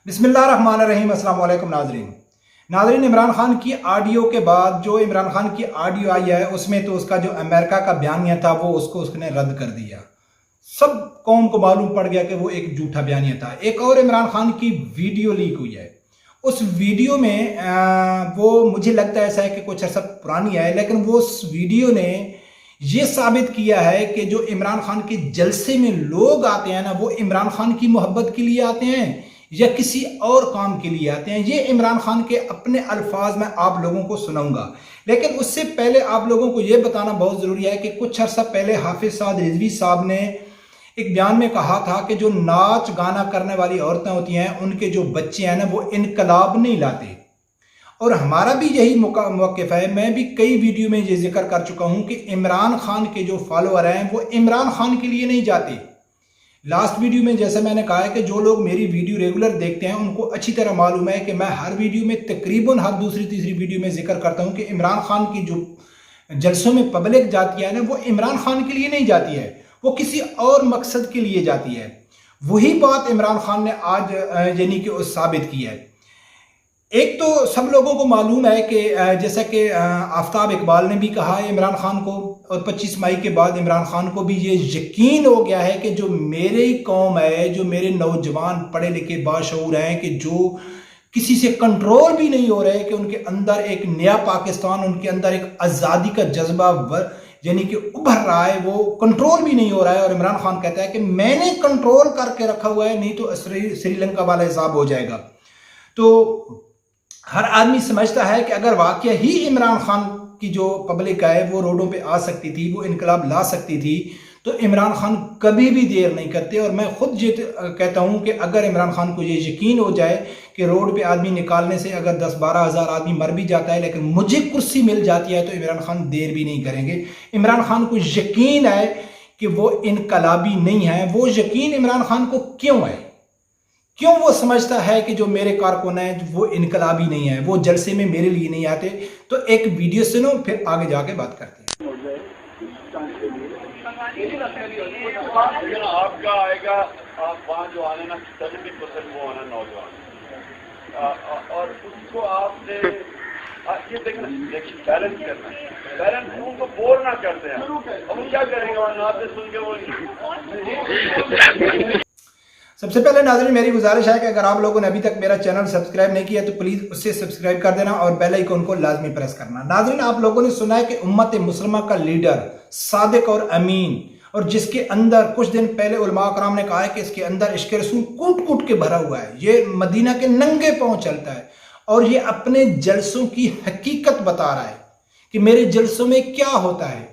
بسم اللہ الرحمن الرحیم۔ السلام علیکم ناظرین، عمران خان کی آڈیو کے بعد جو عمران خان کی آڈیو آئی ہے اس میں تو اس کا جو امریکہ کا بیانیہ تھا وہ اس نے رد کر دیا۔ سب قوم کو معلوم پڑ گیا کہ وہ ایک جھوٹا بیانیہ تھا۔ ایک اور عمران خان کی ویڈیو لیک ہوئی ہے، اس ویڈیو میں وہ مجھے لگتا ہے ایسا ہے کہ کچھ عرصہ پرانی ہے، لیکن وہ اس ویڈیو نے یہ ثابت کیا ہے کہ جو عمران خان کے جلسے میں لوگ آتے ہیں نا، وہ عمران خان کی محبت کے لیے آتے ہیں یا کسی اور کام کے لیے آتے ہیں۔ یہ عمران خان کے اپنے الفاظ میں آپ لوگوں کو سناؤں گا، لیکن اس سے پہلے آپ لوگوں کو یہ بتانا بہت ضروری ہے کہ کچھ عرصہ پہلے حافظ سعد رضوی صاحب نے ایک بیان میں کہا تھا کہ جو ناچ گانا کرنے والی عورتیں ہوتی ہیں ان کے جو بچے ہیں نا وہ انقلاب نہیں لاتے، اور ہمارا بھی یہی موقف ہے۔ میں بھی کئی ویڈیو میں یہ ذکر کر چکا ہوں کہ عمران خان کے جو فالوور ہیں وہ عمران خان کے لیے نہیں جاتے۔ لاسٹ ویڈیو میں جیسے میں نے کہا ہے کہ جو لوگ میری ویڈیو ریگولر دیکھتے ہیں ان کو اچھی طرح معلوم ہے کہ میں ہر ویڈیو میں تقریباً ہر دوسری تیسری ویڈیو میں ذکر کرتا ہوں کہ عمران خان کی جو جلسوں میں پبلک جاتی ہے نا وہ عمران خان کے لیے نہیں جاتی ہے، وہ کسی اور مقصد کے لیے جاتی ہے۔ وہی بات عمران خان نے آج یعنی کہ ثابت کی ہے۔ ایک تو سب لوگوں کو معلوم ہے کہ جیسا کہ آفتاب اقبال نے بھی کہا ہے عمران خان کو، اور 25 مئی کے بعد عمران خان کو بھی یہ یقین ہو گیا ہے کہ جو میری قوم ہے، جو میرے نوجوان پڑھے لکھے باشعور ہیں کہ جو کسی سے کنٹرول بھی نہیں ہو رہے، کہ ان کے اندر ایک نیا پاکستان، ان کے اندر ایک آزادی کا جذبہ یعنی کہ ابھر رہا ہے، وہ کنٹرول بھی نہیں ہو رہا ہے۔ اور عمران خان کہتا ہے کہ میں نے کنٹرول کر کے رکھا ہوا ہے، نہیں تو سری لنکا والا حساب ہو جائے گا۔ تو ہر آدمی سمجھتا ہے کہ اگر واقعہ ہی عمران خان کی جو پبلک ہے وہ روڈوں پہ آ سکتی تھی، وہ انقلاب لا سکتی تھی، تو عمران خان کبھی بھی دیر نہیں کرتے۔ اور میں خود یہ کہتا ہوں کہ اگر عمران خان کو یہ یقین ہو جائے کہ روڈ پہ آدمی نکالنے سے اگر 10-12 ہزار آدمی مر بھی جاتا ہے لیکن مجھے کرسی مل جاتی ہے، تو عمران خان دیر بھی نہیں کریں گے۔ عمران خان کو یقین ہے کہ وہ انقلابی نہیں ہے۔ وہ یقین عمران خان کو کیوں ہے؟ کیوں وہ سمجھتا ہے کہ جو میرے کارکن ہیں وہ انقلابی نہیں ہیں، وہ جلسے میں میرے لیے نہیں آتے؟ تو ایک ویڈیو سنو پھر آگے جا کے بات کرتے ہیں۔ آپ کا آئے گا، آپ وہاں جو آنے نا 70% وہ آنا نوجوان، اور اس کو آپ نے یہ دیکھنا بیلنس کرنا ہے۔ بیلنس ان کو بور نہ کرتے ہیں، اب وہ کیا کریں گے؟ وہاں نعتیں سن کے وہ سب سے پہلے ناظرین میری گزارش ہے کہ اگر آپ لوگوں نے ابھی تک میرا چینل سبسکرائب نہیں کیا تو پلیز اسے سبسکرائب کر دینا اور بیل آئیکن کو لازمی پریس کرنا۔ ناظرین آپ لوگوں نے سنا ہے کہ امت مسلمہ کا لیڈر صادق اور امین، اور جس کے اندر کچھ دن پہلے علماء کرام نے کہا ہے کہ اس کے اندر عشق رسول کوٹ کوٹ کے بھرا ہوا ہے، یہ مدینہ کے ننگے پاؤں چلتا ہے، اور یہ اپنے جلسوں کی حقیقت بتا رہا ہے کہ میرے جلسوں میں کیا ہوتا ہے۔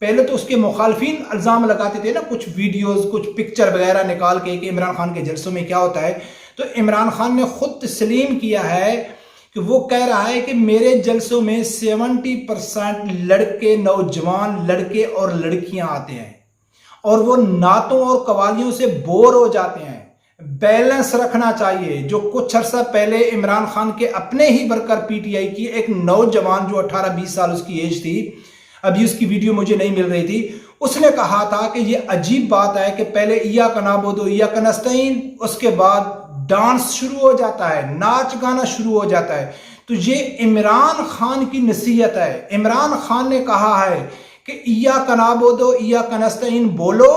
پہلے تو اس کے مخالفین الزام لگاتے تھے نا، کچھ ویڈیوز کچھ پکچر وغیرہ نکال کے کہ عمران خان کے جلسوں میں کیا ہوتا ہے، تو عمران خان نے خود تسلیم کیا ہے کہ وہ کہہ رہا ہے کہ میرے جلسوں میں 70% لڑکے، نوجوان لڑکے اور لڑکیاں آتے ہیں، اور وہ نعتوں اور قوالیوں سے بور ہو جاتے ہیں۔ بیلنس رکھنا چاہیے۔ جو کچھ عرصہ پہلے عمران خان کے اپنے ہی ورکر پی ٹی آئی کی ایک نوجوان جو 18-20 سال اس کی ایج تھی، ابھی اس کی ویڈیو مجھے نہیں مل رہی تھی، اس نے کہا تھا کہ یہ عجیب بات ہے کہ پہلے ایاک نعبد و ایاک نستعین، اس کے بعد ڈانس شروع ہو جاتا ہے، ناچ گانا شروع ہو جاتا ہے۔ تو یہ عمران خان کی نصیحت ہے۔ عمران خان نے کہا ہے کہ ایاک نعبد و ایاک نستعین بولو،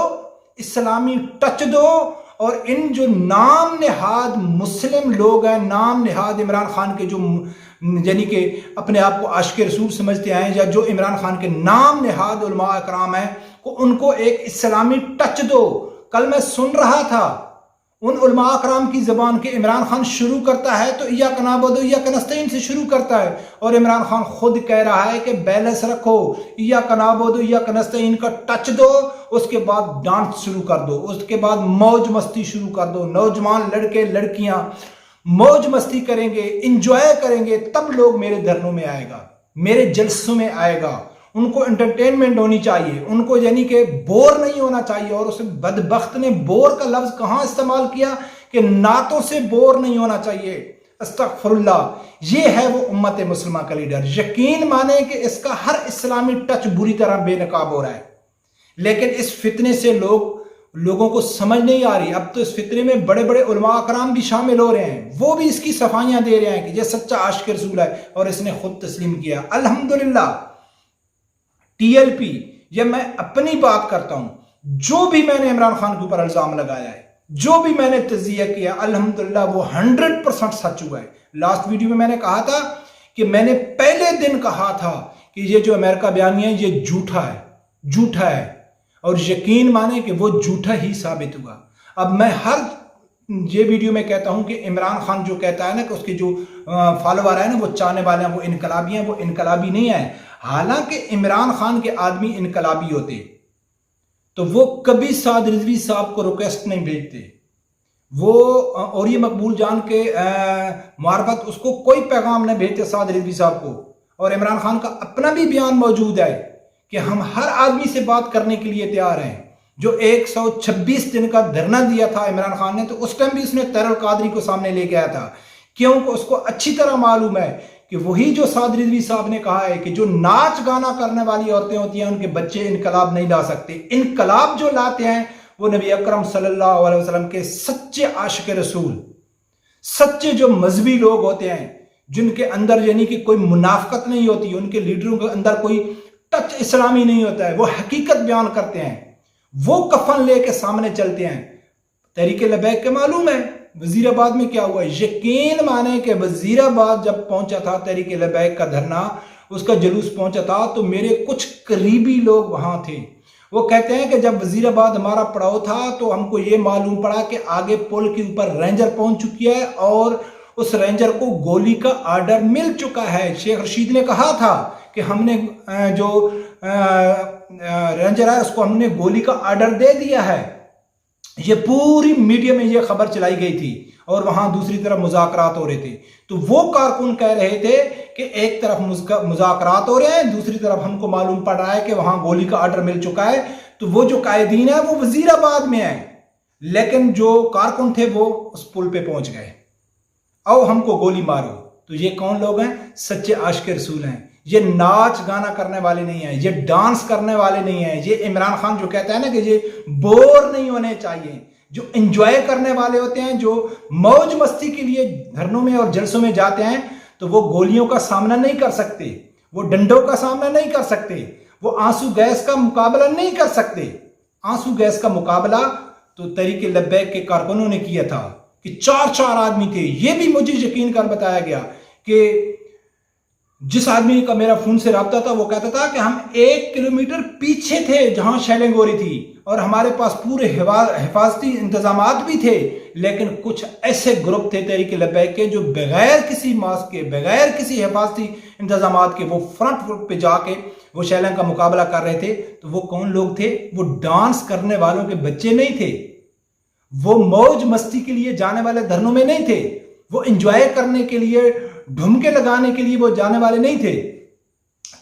اسلامی ٹچ دو، اور ان جو نام نہاد مسلم لوگ ہیں، نام نہاد عمران خان کے جو یعنی کہ اپنے آپ کو عاشق رسول سمجھتے ہیں، یا جو عمران خان کے نام نہاد علماء اکرام ہیں، ان کو ایک اسلامی ٹچ دو۔ کل میں سن رہا تھا ان علماء اکرام کی زبان کے عمران خان شروع کرتا ہے تو ایاک نعبد و ایاک نستعین سے شروع کرتا ہے، اور عمران خان خود کہہ رہا ہے کہ بیلنس رکھو، ایاک نعبد و ایاک نستعین کا ٹچ دو، اس کے بعد ڈانس شروع کر دو، اس کے بعد موج مستی شروع کر دو۔ نوجوان لڑکے لڑکیاں موج مستی کریں گے، انجوائے کریں گے، تب لوگ میرے دھرنوں میں آئے گا، میرے جلسوں میں آئے گا۔ ان کو انٹرٹینمنٹ ہونی چاہیے، ان کو یعنی کہ بور نہیں ہونا چاہیے۔ اور اس بدبخت نے بور کا لفظ کہاں استعمال کیا کہ نعتوں سے بور نہیں ہونا چاہیے۔ استغفر اللہ۔ یہ ہے وہ امت مسلمہ کا لیڈر۔ یقین مانے کہ اس کا ہر اسلامی ٹچ بری طرح بے نقاب ہو رہا ہے، لیکن اس فتنے سے لوگ لوگوں کو سمجھ نہیں آ رہی. اب تو اس فتنے میں بڑے بڑے علماء کرام بھی شامل ہو رہے ہیں, وہ بھی اس کی صفائیاں دے رہے ہیں کہ یہ سچا عاشق رسول ہے اور اس نے خود تسلیم کیا. الحمدللہ ٹی ایل پی, یہ میں اپنی بات کرتا ہوں, جو بھی میں نے عمران خان کے اوپر الزام لگایا ہے, جو بھی میں نے تجزیہ کیا, الحمدللہ وہ 100% سچ ہوا ہے. لاسٹ ویڈیو میں نے کہا تھا کہ میں نے پہلے دن کہا تھا کہ یہ جو امریکہ بیانیہ ہے یہ جھوٹا ہے, جھوٹا ہے, اور یقین مانے کہ وہ جھوٹا ہی ثابت ہوا. اب میں ہر یہ ویڈیو میں کہتا ہوں کہ عمران خان جو کہتا ہے نا کہ اس کے جو فالوور ہیں نا وہ چاہنے والے ہیں وہ انقلابی ہیں, وہ انقلابی نہیں ہیں. حالانکہ عمران خان کے آدمی انقلابی ہوتے تو وہ کبھی سعد رضوی صاحب کو ریکویسٹ نہیں بھیجتے, وہ اور یہ مقبول جان کے معرفت اس کو کوئی پیغام نہیں بھیجتے سعد رضوی صاحب کو. اور عمران خان کا اپنا بھی بیان موجود ہے کہ ہم ہر آدمی سے بات کرنے کے لیے تیار ہیں. جو 126 دن کا دھرنا دیا تھا عمران خان نے, تو اس ٹائم بھی اس نے طاہر القادری کو سامنے لے کے آیا تھا, کیونکہ اس کو اچھی طرح معلوم ہے کہ وہی جو سعد رضوی صاحب نے کہا ہے کہ جو ناچ گانا کرنے والی عورتیں ہوتی ہیں ان کے بچے انقلاب نہیں لا سکتے. انقلاب جو لاتے ہیں وہ نبی اکرم صلی اللہ علیہ وسلم کے سچے عاشق رسول, سچے جو مذہبی لوگ ہوتے ہیں, جن کے اندر یعنی کہ کوئی منافقت نہیں ہوتی, ان کے لیڈروں کے اندر کوئی ٹچ اسلامی نہیں ہوتا ہے, وہ حقیقت بیان کرتے ہیں, وہ کفن لے کے سامنے چلتے ہیں. تحریک لبیک کے معلوم ہے وزیر آباد میں کیا ہوا ہے, یقین مانے کہ وزیر آباد جب پہنچا تھا تحریک لبیک کا دھرنا, اس کا جلوس پہنچا تھا, تو میرے کچھ قریبی لوگ وہاں تھے. وہ کہتے ہیں کہ جب وزیر آباد ہمارا پڑاؤ تھا تو ہم کو یہ معلوم پڑا کہ آگے پل کے اوپر رینجر پہنچ چکی ہے اور اس رینجر کو گولی کا آرڈر مل چکا ہے. شیخ رشید نے کہا تھا کہ ہم نے جو رینجر ہے اس کو ہم نے گولی کا آرڈر دے دیا ہے. یہ پوری میڈیا میں یہ خبر چلائی گئی تھی اور وہاں دوسری طرف مذاکرات ہو رہے تھے. تو وہ کارکن کہہ رہے تھے کہ ایک طرف مذاکرات ہو رہے ہیں, دوسری طرف ہم کو معلوم پڑ رہا ہے کہ وہاں گولی کا آرڈر مل چکا ہے. تو وہ جو قائدین ہیں وہ وزیر آباد میں ہیں, لیکن جو کارکن تھے وہ اس پل پہ پہنچ گئے, او ہم کو گولی مارو. تو یہ کون لوگ ہیں؟ سچے عاشق رسول ہیں. یہ ناچ گانا کرنے والے نہیں ہیں, یہ ڈانس کرنے والے نہیں ہیں. یہ عمران خان جو کہتا ہے نا کہ یہ بور نہیں ہونے چاہیے, جو انجوائے کرنے والے ہوتے ہیں, جو موج مستی کے لیے دھرنوں میں اور جلسوں میں جاتے ہیں, تو وہ گولیوں کا سامنا نہیں کر سکتے, وہ ڈنڈوں کا سامنا نہیں کر سکتے, وہ آنسو گیس کا مقابلہ نہیں کر سکتے. آنسو گیس کا مقابلہ تو تحریک لبیک کے کارکنوں نے کیا تھا کہ 4 آدمی تھے. یہ بھی مجھے یقین کر بتایا گیا کہ جس آدمی کا میرا فون سے رابطہ تھا وہ کہتا تھا کہ ہم 1 کلومیٹر پیچھے تھے جہاں شیلنگ ہو رہی تھی اور ہمارے پاس پورے حفاظتی انتظامات بھی تھے, لیکن کچھ ایسے گروپ تھے تحریک لبیک کے جو بغیر کسی ماسک کے, بغیر کسی حفاظتی انتظامات کے وہ فرنٹ فٹ پہ جا کے وہ شیلنگ کا مقابلہ کر رہے تھے. تو وہ کون لوگ تھے؟ وہ ڈانس کرنے والوں کے بچے نہیں تھے, وہ موج مستی کے لیے جانے والے دھرنوں میں نہیں تھے, وہ انجوائے کرنے کے لیے ڈھمکے لگانے کے لیے وہ جانے والے نہیں تھے.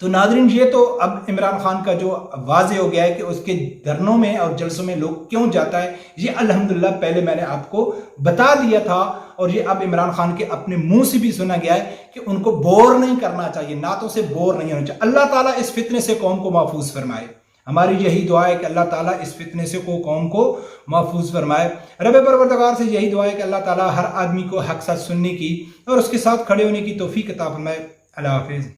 تو ناظرین یہ تو اب عمران خان کا جو واضح ہو گیا ہے کہ اس کے دھرنوں میں اور جلسوں میں لوگ کیوں جاتا ہے, یہ الحمدللہ پہلے میں نے آپ کو بتا دیا تھا, اور یہ اب عمران خان کے اپنے منہ سے بھی سنا گیا ہے کہ ان کو بور نہیں کرنا چاہیے, نعتوں سے بور نہیں ہونا چاہیے. اللہ تعالیٰ اس فتنے سے قوم کو محفوظ فرمائے. ہماری یہی دعا ہے کہ اللہ تعالیٰ اس فتنے سے قوم کو محفوظ فرمائے. رب پروردگار سے یہی دعا ہے کہ اللہ تعالیٰ ہر آدمی کو حق سچ سننے کی اور اس کے ساتھ کھڑے ہونے کی توفیق عطا فرمائے. اللہ حافظ.